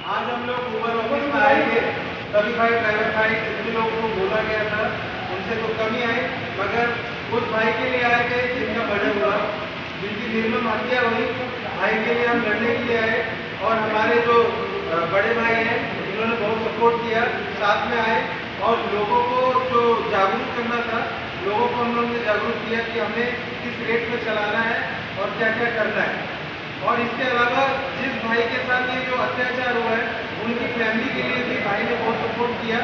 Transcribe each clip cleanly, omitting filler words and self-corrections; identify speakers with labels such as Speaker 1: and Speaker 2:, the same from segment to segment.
Speaker 1: आज हम लोग ऊबर ऑफिस में आएंगे, सभी भाई ड्राइवर भाई जितने लोगों को बोला गया था उनसे तो कमी आई, मगर कुछ भाई के लिए आए थे जिनका मर्डर हुआ, जिनकी निर्मम हत्या हुई, भाई के लिए हम लड़ने के लिए आए। और हमारे जो बड़े भाई हैं इन्होंने बहुत सपोर्ट किया, साथ में आए और लोगों को जो जागरूक करना था, लोगों को हम लोगों ने जागरूक किया कि हमें किस रेट में चलाना है और क्या क्या करना है। और इसके अलावा जिस भाई के साथ ये जो अत्याचार हुआ है उनकी फैमिली के लिए भी भाई ने बहुत सपोर्ट किया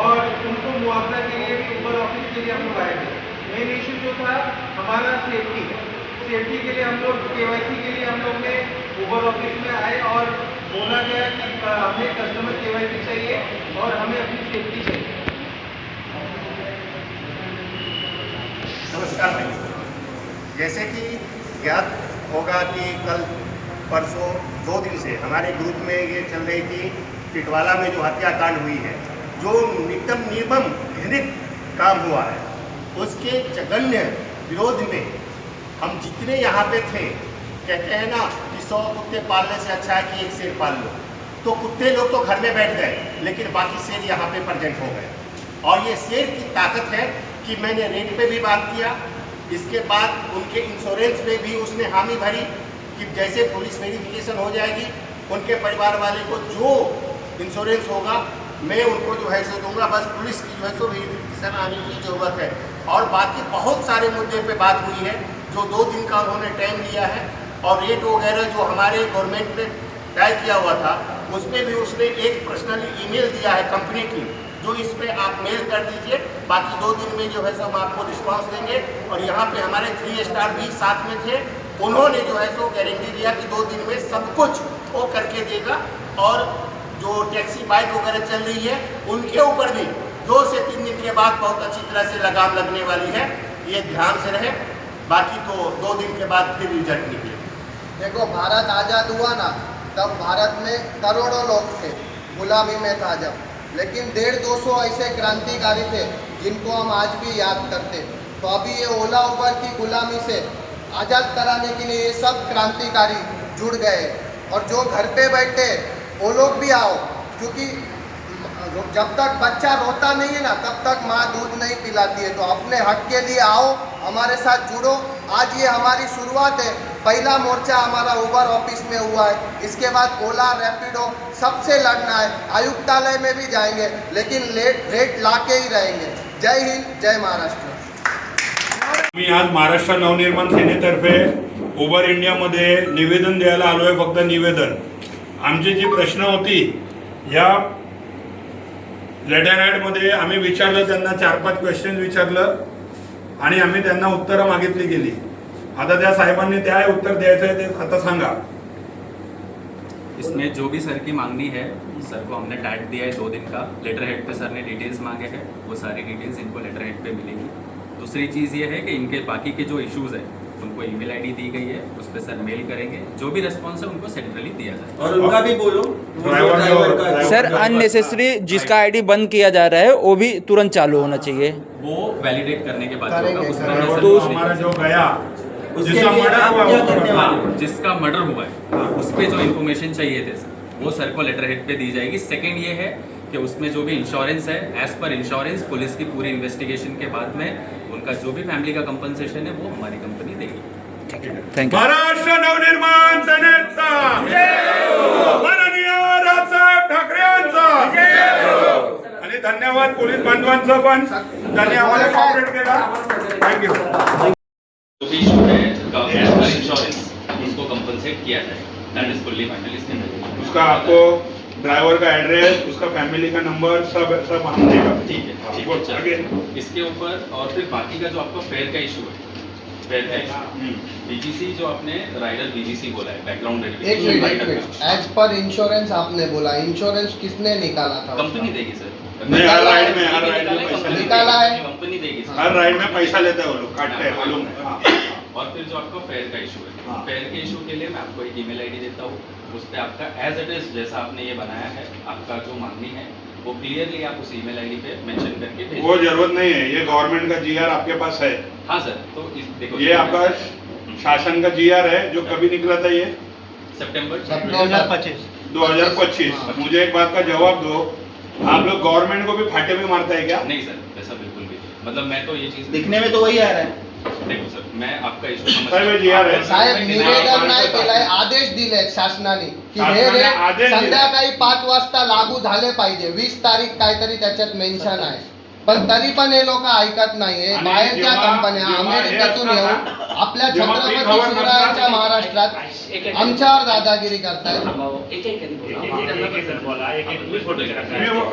Speaker 1: और उनको मुआवजा के लिए भी ऊबर ऑफिस के लिए हम लोग आए थे। मेन इशू जो था हमारा सेफ्टी के लिए हम लोग KYC के लिए हम लोग ने ऊबर ऑफिस में आए और बोला गया कि हमें कस्टमर KYC चाहिए और हमें अपनी सेफ्टी चाहिए।
Speaker 2: नमस्कार भाई, जैसे कि ज्ञात होगा कि कल परसों 2 दिन से हमारे ग्रुप में ये चल रही थी टिटवाला में जो हत्याकांड हुई है, जो एकदम निर्मम घृणित काम हुआ है, उसके जघन्य विरोध में हम जितने यहाँ पे थे, कहते हैं ना कि 100 कुत्ते पालने से अच्छा है कि एक शेर पाल लो, तो कुत्ते लोग तो घर में बैठ गए लेकिन बाकी शेर यहाँ पे प्रेजेंट हो गए। और ये शेर की ताकत है कि मैंने रेट पे भी बात किया, इसके बाद उनके इंश्योरेंस में भी उसने हामी भरी कि जैसे पुलिस वेरिफिकेशन हो जाएगी उनके परिवार वाले को जो इंश्योरेंस होगा मैं उनको जो है सो दूंगा, बस पुलिस की जो है सो वेरिफिकेशन आने की ज़रूरत है। और बाकी बहुत सारे मुद्दे पे बात हुई है जो 2 दिन का उन्होंने टाइम लिया है। और रेट वगैरह जो हमारे गवर्नमेंट ने तय किया हुआ था उस पर भी उसने एक पर्सनली ईमेल दिया है कंपनी की, जो इस पर आप मेल कर दीजिए, बाकी 2 दिन में जो है सो हम आपको रिस्पांस देंगे। और यहाँ पे हमारे 3 स्टार भी साथ में थे, उन्होंने जो है सो गारंटी दिया कि 2 दिन में सब कुछ वो करके देगा। और जो टैक्सी बाइक वगैरह चल रही है उनके ऊपर भी 2 से 3 दिन के बाद बहुत अच्छी तरह से लगाम लगने वाली है, ये ध्यान से रहे। बाकी तो 2 दिन के बाद फिर रिजल्ट निकलेगा।
Speaker 3: देखो, भारत आज़ाद हुआ ना, तब भारत में करोड़ों लोग थे, गुलामी में था जब, लेकिन 150-200 ऐसे क्रांतिकारी थे जिनको हम आज भी याद करते। तो अभी ये ओला उबर की गुलामी से आज़ाद कराने के लिए ये सब क्रांतिकारी जुड़ गए। और जो घर पे बैठे वो लोग भी आओ, क्योंकि जब तक बच्चा रोता नहीं है ना तब तक माँ दूध नहीं पिलाती है। तो अपने हक के लिए आओ, हमारे साथ जुड़ो। आज ये हमारी शुरुआत है, पहला मोर्चा हमारा ऊबर ऑफिस में हुआ है, इसके बाद ओला रैपिडो सबसे लड़ना है, आयुक्तालय में भी जाएंगे, लेकिन रेट ला के ही रहेंगे। जय हिंद, जय महाराष्ट्र।
Speaker 4: मी आज महाराष्ट्र नवनिर्माण सेनेतर्फे उबर इंडियामध्ये निवेदन द्यायला आलोय। फक्त निवेदन, आमची जी प्रश्न होती या लेटरहेडमध्ये आम्ही विचारलं, त्यांना 4-5 क्वेश्चन विचारलं आणि आम्ही त्यांना उत्तरं मागितली गेली। आता त्या साहेबांनी त्या उत्तर द्यायचं आहे ते आता सांगा।
Speaker 5: इसमें जो भी सर की मांगनी है, सर को हमने टाइट दिया है 2 दिन का। लेटर हेड पे सर ने डिटेल्स मांगे हैं, वो सारी डिटेल्स इनको लेटर हेड पे मिलेगी। दूसरी चीज़ ये है कि इनके बाकी के जो इश्यूज़ हैं उनको ईमेल आईडी दी गई है, उस पर सर मेल करेंगे, जो भी रिस्पॉन्स है उनको सेंट्रली दिया जाए।
Speaker 6: और उनका भी बोलो
Speaker 7: सर, अननेसेसरी जिसका आईडी बंद किया जा रहा है वो भी तुरंत चालू होना चाहिए,
Speaker 5: वो वैलिडेट करने के बाद होगा।
Speaker 4: तो हमारा जो गया जिसका मर्डर हुआ,
Speaker 5: जिसका मर्डर हुआ है उस पर जो इन्फॉर्मेशन चाहिए थे सर वो सर को लेटर हेड पे दी जाएगी। सेकेंड ये है कि उसमें जो भी इंश्योरेंस है, एज पर इंश्योरेंस पुलिस की पूरी इन्वेस्टिगेशन के बाद में उनका जो भी फैमिली का कंपनसेशन है वो हमारी कंपनी देगी।
Speaker 7: Thank you.
Speaker 4: महाराष्ट्र नवनिर्माण सेनेचा माननीय राजसाहेब ठाकरे यांचा आणि धन्यवाद पोलीस बांधवांचं पण, त्यांनी आम्हाला कॉपरेट केला। थँक्यू।
Speaker 5: जो भी इशू है एज पर इंश्योरेंस उसको कंपनसेट किया जाए, दैट इज फुल्ली फाइनल। इसके
Speaker 4: उसका आपको ड्राइवर का एड्रेस, उसका फैमिली का नंबर सब हम देगा।
Speaker 5: ठीक है, ठीक है, चलिए। इसके ऊपर और फिर बाकी का जो आपका फेयर का इशू है, फेयर का इशू बीजीसी जो आपने राइडर बीजीसी बोला है, background verification
Speaker 3: as per insurance आपने बोला, इंश्योरेंस किसने निकाला था?
Speaker 5: कंपनी देगी सर।
Speaker 4: नहीं, हर राइड में पैसा
Speaker 3: निकाला है,
Speaker 5: कंपनी देगी सर।
Speaker 4: हर राइड में पैसा लेते हैं वो लोग, काटते हैं मालूम है।
Speaker 5: और फिर जो आपका फेयर का इशू है, फेयर के इशू के लिए मैं आपको एक ईमेल आईडी देता हूँ, उस पर आपका एज इट इज जैसा आपने ये बनाया है, आपका जो मांगनी है वो क्लियरली आप उस ईमेल आईडी पे मेंशन करके भेज।
Speaker 4: वो जरूरत नहीं है, ये गवर्नमेंट का जीआर आपके पास है।
Speaker 5: हाँ सर, तो देखो
Speaker 4: ये आपका शासन का जीआर है जो कभी निकला था, ये
Speaker 5: सितंबर
Speaker 3: 2025।
Speaker 4: 2025। मुझे एक बात का जवाब दो, आप लोग गवर्नमेंट को भी फाटे में मारता है क्या?
Speaker 5: नहीं सर, ऐसा बिल्कुल भी नहीं। मतलब मैं तो ये चीज़
Speaker 6: दिखने में तो वही आ रहा है।
Speaker 5: देखो सर, मैं आपका issue
Speaker 4: Saheb, hey ji are आहे.
Speaker 3: साहेब निवेदन नाही केलंय, आदेश दिलेत शासनाने की हे
Speaker 4: शासनाने
Speaker 3: रेट
Speaker 4: आदेश दिले.
Speaker 3: संध्याकाळी 5 वाजता लागू झाले पाहिजे. 20 तारीख काहीतरी त्याच्यात मेन्शन आहे, पण तरी पण हे लोक ऐकत नाहीये.
Speaker 4: आणि
Speaker 3: बाहेरच्या
Speaker 4: जेव्हा-
Speaker 3: कंपन्या
Speaker 4: जेव्हा
Speaker 3: अमेरिकेतून
Speaker 4: हे
Speaker 3: येऊन
Speaker 4: असतं
Speaker 3: आपल्या
Speaker 4: जेव्हा
Speaker 3: छत्रपती
Speaker 4: पीक हवा
Speaker 3: शिवरायांच्या
Speaker 4: नसतात-
Speaker 3: महाराष्ट्रात आमच्यावर दादागिरी करतायत.
Speaker 4: मी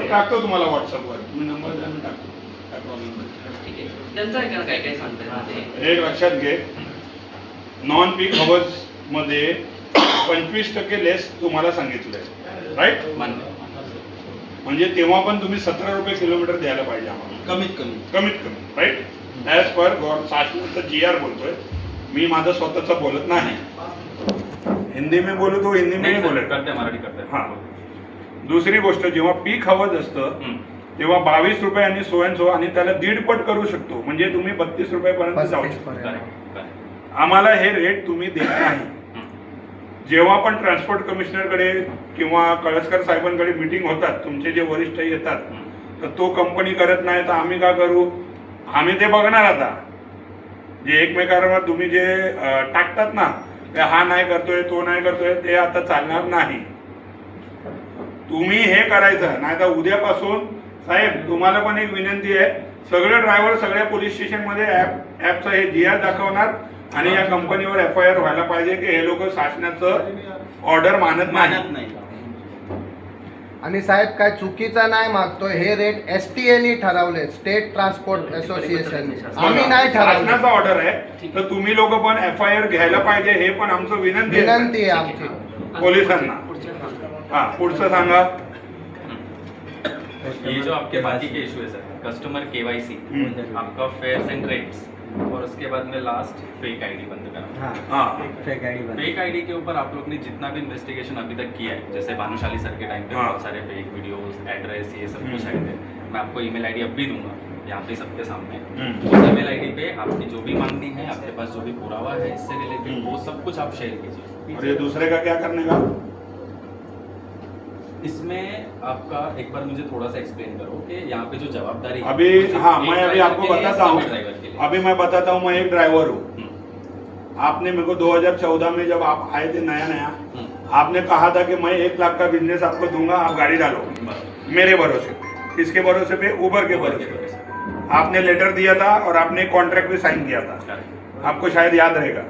Speaker 4: टाकतो तुम्हाला व्हॉट्सअपवर, तुम्ही नंबर द्या, मी टाकतो. काय प्रॉब्लेम नाही.
Speaker 8: त्यांचं ऐका ना, काय काय सांगताय
Speaker 4: एक लक्षात घे, नॉन पीक हवर्स मध्ये 25% लेस तुम्हाला सांगितलंय, राईट?
Speaker 5: मान्य.
Speaker 4: म्हणजे तेव्हा पण तुम्ही 17 रुपये किलोमीटर द्यायला पाहिजे आम्हाला,
Speaker 6: कमीत कमी.
Speaker 4: कमीत कमी, राईट? ॲज पर शासनाचं GR बोलतोय मी, माझं स्वतःचं बोलत नाही. हिंदी में बोलू तो हिंदी में
Speaker 5: नहीं
Speaker 4: ही
Speaker 5: सर,
Speaker 4: बोलेल.
Speaker 5: करते हैं, मराठी करते हैं.
Speaker 4: हां. दुसरी गोष्ट, जेव्हा पीक हवंच असतं तेव्हा 22 रुपये आणि सो अँड सो, आणि त्याला दीडपट करू शकतो, म्हणजे तुम्ही 32 रुपयापर्यंत जाऊ शकता.
Speaker 5: Correct, correct.
Speaker 4: आम्हाला हे रेट तुम्ही देत नाही. जेव्हा पण ट्रान्सपोर्ट कमिशनरकडे किंवा कळसकर साहेबांकडे मीटिंग होतात, तुमचे जे वरिष्ठ येतात, तर तो कंपनी करत नाही तर आम्ही का करू? आम्ही ते बघणार आता. जे एकमेकांवर तुम्ही जे टाकतात ना, ते हा नाही करतोय, तो नाही करतोय, ते आता चालणार नाही. तुम्ही हे करायचं नाही तर उद्यापासून, साहेब तुम्हाला पण एक विनंती आहे, सगळे ड्रायव्हर सगळ्या पोलीस स्टेशनमध्ये ॲपचं हे GR दाखवणार आणि या कंपनीवर FIR व्हायला पाहिजे की हे लोक शासनाचं ऑर्डर मानत नाही.
Speaker 3: आणि साहेब काय चुकीचं नाही मागतोय, हे रेट STA नी ठरवले, स्टेट ट्रान्सपोर्ट असोसिएशन. आम्ही नाही ठरवलं,
Speaker 4: शासनाचा ऑर्डर आहे, तर तुम्ही लोक पण FIR घ्यायला पाहिजे, हे पण आमचं विनंती
Speaker 3: विनंती आहे आमची.
Speaker 4: पोलिसांना. हा, पुढचं सांगा.
Speaker 5: ये जो आपके बाकी के इशू है सर, कस्टमर KYC, आपका फेयर्स एंड रेट्स, और उसके बाद में लास्ट फेक आईडी बंद करना.
Speaker 4: हाँ.
Speaker 5: फेक आईडी के ऊपर आप लोग ने जितना भी इन्वेस्टिगेशन अभी तक किया है, जैसे भानुशाली सर के टाइम पे
Speaker 4: हाँ.
Speaker 5: बहुत सारे फेक वीडियोस, एड्रेस, ये सब कुछ आए थे. मैं आपको ईमेल आईडी अब भी दूंगा, यहाँ पे सबके सामने. उस ईमेल आईडी पे आपकी जो भी मांगनी है, आपके पास जो भी पुरावा है इससे रिलेटेड, वो सब कुछ आप शेयर कीजिए.
Speaker 4: और ये दूसरे का क्या करने का?
Speaker 5: इसमें आपका एक बार मुझे थोड़ा सा एक्सप्लेन करो कि यहाँ पे जो जवाबदारी है,
Speaker 4: अभी
Speaker 5: वो सिर्फ
Speaker 4: हाँ,
Speaker 5: एक
Speaker 4: मैं अभी
Speaker 5: ड्राइवर
Speaker 4: आपको
Speaker 5: के लिए,
Speaker 4: बताता
Speaker 5: सभी
Speaker 4: हूँ.
Speaker 5: ड्राइवर के लिए.
Speaker 4: अभी मैं बताता हूँ, मैं एक ड्राइवर हूँ. आपने मेरे को 2014 में जब आप आए थे नया, आपने कहा था कि मैं 1 लाख का बिजनेस आपको दूंगा, आप गाड़ी डालो. मेरे भरोसे पे. किसके भरोसे पे? उबर के भरोसे पे. आपने लेटर दिया था और आपने कॉन्ट्रैक्ट भी साइन किया था, आपको शायद याद रहेगा.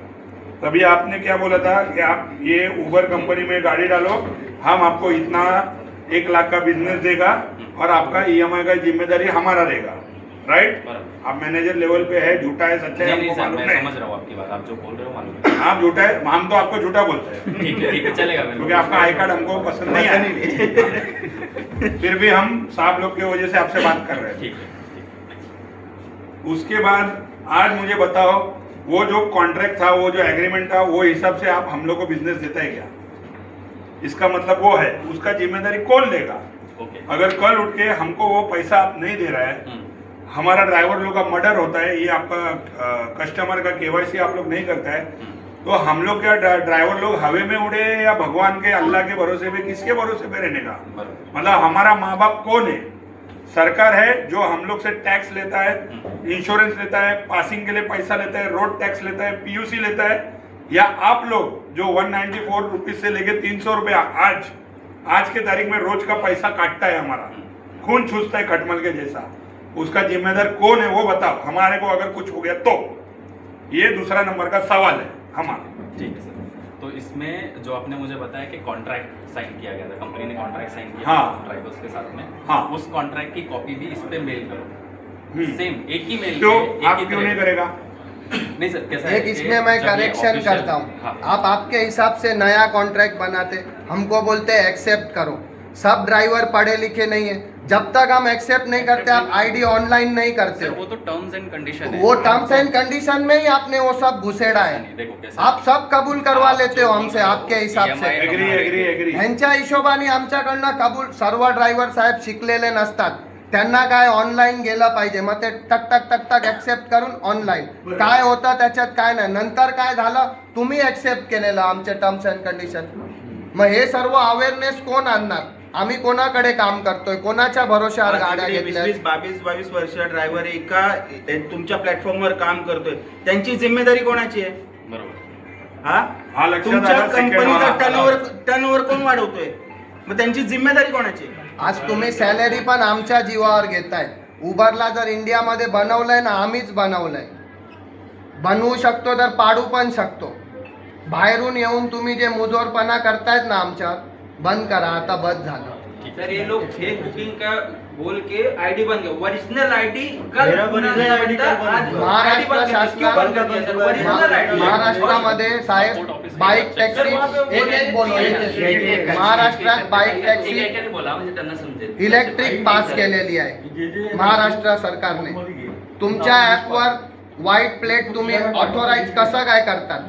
Speaker 4: तभी आपने क्या बोला था कि आप ये उबर कंपनी में गाड़ी डालो, हम आपको इतना 1 लाख का बिजनेस देगा और आपका EMI का जिम्मेदारी हमारा रहेगा, राइट? आप मैनेजर लेवल पे है, झूठा है सच्चा है
Speaker 5: नहीं
Speaker 4: हमको
Speaker 5: सर,
Speaker 4: मालूम
Speaker 5: मैं
Speaker 4: नहीं.
Speaker 5: समझ रहा हूँ आपकी बात, आप जो बोल रहे हो मालूम है.
Speaker 4: आप झूठा है, हम तो आपको झूठा बोलते हैं
Speaker 5: ठीक है, चलेगा मेरे
Speaker 4: क्योंकि
Speaker 5: को.
Speaker 4: आपका आई कार्ड हमको पसंद नहीं आया. फिर भी हम साहब लोग की वजह से आपसे बात कर रहे हैं.
Speaker 5: ठीक है.
Speaker 4: उसके बाद आज मुझे बताओ, वो जो कॉन्ट्रैक्ट था, वो जो एग्रीमेंट था, वो हिसाब से आप हम लोग को बिजनेस देता है क्या? इसका मतलब वो है, उसका जिम्मेदारी कौन लेगा?
Speaker 5: ओके.
Speaker 4: अगर कल उठ के हमको वो पैसा आप नहीं दे रहा है, हमारा ड्राइवर लोग का मर्डर होता है, ये आपका कस्टमर का KYC आप लोग नहीं करता है, तो हम लोग क्या ड्राइवर लोग हवे में उड़े या भगवान के अल्लाह के भरोसे पे, किसके भरोसे पे रहने का? मतलब हमारा माँ बाप कौन है? सरकार है जो हम लोग से टैक्स लेता है, इंश्योरेंस लेता है, पासिंग के लिए पैसा लेता है, रोड टैक्स लेता है, PUC लेता है, या आप लोग जो 194 रुपीज से लेके 300 रुपया आज के तारीख में रोज का पैसा काटता है, हमारा खून चूसता है खटमल के जैसा, उसका जिम्मेदार कौन है वो बताओ. हमारे को अगर कुछ हो गया तो ये दूसरा नंबर का सवाल है हमारा.
Speaker 5: ठीक है सर. तो इसमें जो आपने मुझे बताया कि कॉन्ट्रैक्ट साइन किया गया था, कंपनी ने कॉन्ट्रैक्ट साइन किया
Speaker 4: हाँ.
Speaker 5: ड्राइवर्स के साथ में,
Speaker 4: हाँ.
Speaker 5: उस कॉन्ट्रैक्ट की कॉपी भी इस पे मेल करो. सेम एक ही मेल
Speaker 4: क्यों
Speaker 5: पे,
Speaker 4: आप
Speaker 5: एक ही
Speaker 4: क्यों नहीं
Speaker 5: तरह-
Speaker 4: करेगा?
Speaker 5: नहीं सर, कैसा है
Speaker 3: एक
Speaker 5: कि
Speaker 3: इसमें मैं
Speaker 5: जब ये
Speaker 3: करेक्शन
Speaker 5: official-
Speaker 3: करता हूँ.
Speaker 5: हाँ.
Speaker 3: आप आपके हिसाब से नया कॉन्ट्रैक्ट बनाते, हमको बोलते हैं एक्सेप्ट करो. सब ड्राइवर पढ़े लिखे नहीं है, जब तक हम एक्सेप्ट नहीं करते, आप ID ऑनलाइन नहीं करते
Speaker 5: सर
Speaker 3: हो.
Speaker 5: वो तो टर्म्स एंड कंडीशन है.
Speaker 3: वो टर्म्स एंड कंडीशन में ही आपने वो सब घुसेड़ा
Speaker 5: ऐसा
Speaker 3: है.
Speaker 5: नहीं, देखो कैसा
Speaker 3: आप सब कबूल करवा लेते हो हमसे आपके हिसाब से.
Speaker 5: EMI
Speaker 4: agree.
Speaker 3: ह्यांच्या हिशोबाने आमच्याकडनं कबूल. सर्व ड्रायव्हर साहेब शिकलेले नसतात, त्यांना काय ऑनलाईन गेलं पाहिजे, मग ते टक टक टक टक ऍक्सेप्ट करून ऑनलाईन. काय होतं त्याच्यात काय नाही. नंतर काय झालं, तुम्ही ऍक्सेप्ट केलेलं आमचे टर्म्स अँड कंडिशन. मग हे सर्व अवेअरनेस कोण आणणार? आम्ही कोणाकडे काम करतोय, कोणाच्या भरोश्यावर गाड्या घेतल्या?
Speaker 6: 22 वर्ष ड्रायव्हर एका तुमच्या प्लॅटफॉर्मवर काम करतोय, त्यांची जिम्मेदारी कोणाची आहे?
Speaker 5: बरोबर.
Speaker 4: हा, लक्षात
Speaker 6: तुमच्या
Speaker 4: आलं, second
Speaker 6: कंपनीचा
Speaker 4: वाला.
Speaker 6: टर्नओव्हर कोण वाढवतोय? मग त्यांची जिम्मेदारी कोणाची आहे?
Speaker 3: आज तुम्ही सॅलरी पण आमच्या जीवावर घेताय. उबरला जर इंडियामध्ये बनवलंय ना, आम्हीच बनवलंय. बनवू शकतो तर पाडू पण शकतो. बाहेरून येऊन तुम्ही जे मुजोरपणा करतायत ना आमच्यावर, बंद करा आता, बस झालं.
Speaker 9: सर ये लोग फेक बुकिंग का बोल के आईडी बन गए, ओरिजिनल आईडी
Speaker 3: महाराष्ट्र महाराष्ट्रामध्ये साहेब बाईक टॅक्सी महाराष्ट्रात बाईक टॅक्सी
Speaker 8: बोला म्हणजे त्यांना समजेल.
Speaker 3: इलेक्ट्रिक पास केलेली आहे महाराष्ट्र सरकारने. तुमच्या ऍपवर व्हाईट प्लेट तुम्ही ऑथोराइज कसं काय करतात?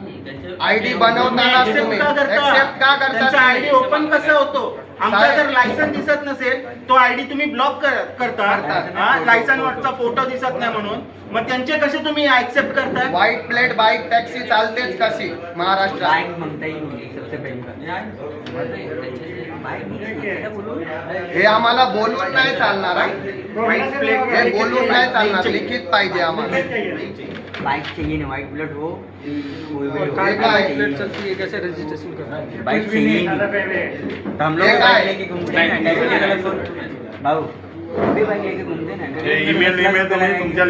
Speaker 3: आयडी बनवताना तुम्ही एक्सेप्ट का करतात?
Speaker 6: आयडी ओपन कसा होतो? आमचा जर लायसन दिसत नसेल, तो आयडी तुम्ही ब्लॉक करता. लायसन वरचा फोटो दिसत नाही म्हणून, मग त्यांचे कसे तुम्ही ऍक्सेप्ट करता?
Speaker 3: व्हाईट प्लेट बाईक टॅक्सी चालतेच कशी महाराष्ट्रात? हे आम्हाला बोलून नाही चालणार. हे बोलून नाही चालणार, लिखित पाहिजे आम्हाला.
Speaker 10: बाइक चाहिए ना, व्हाइट प्लेट हो,
Speaker 3: हे काय?
Speaker 10: कैसे रजिस्ट्रेशन करना है? बाइक चाहिए तो हम लोग
Speaker 3: ये
Speaker 10: बाइक
Speaker 3: काय?
Speaker 10: लेके घूमते हैं ना, बाबू, भी बाइक लेके घूमते हैं ना।
Speaker 4: ईमेल तुम्ही तुमच्या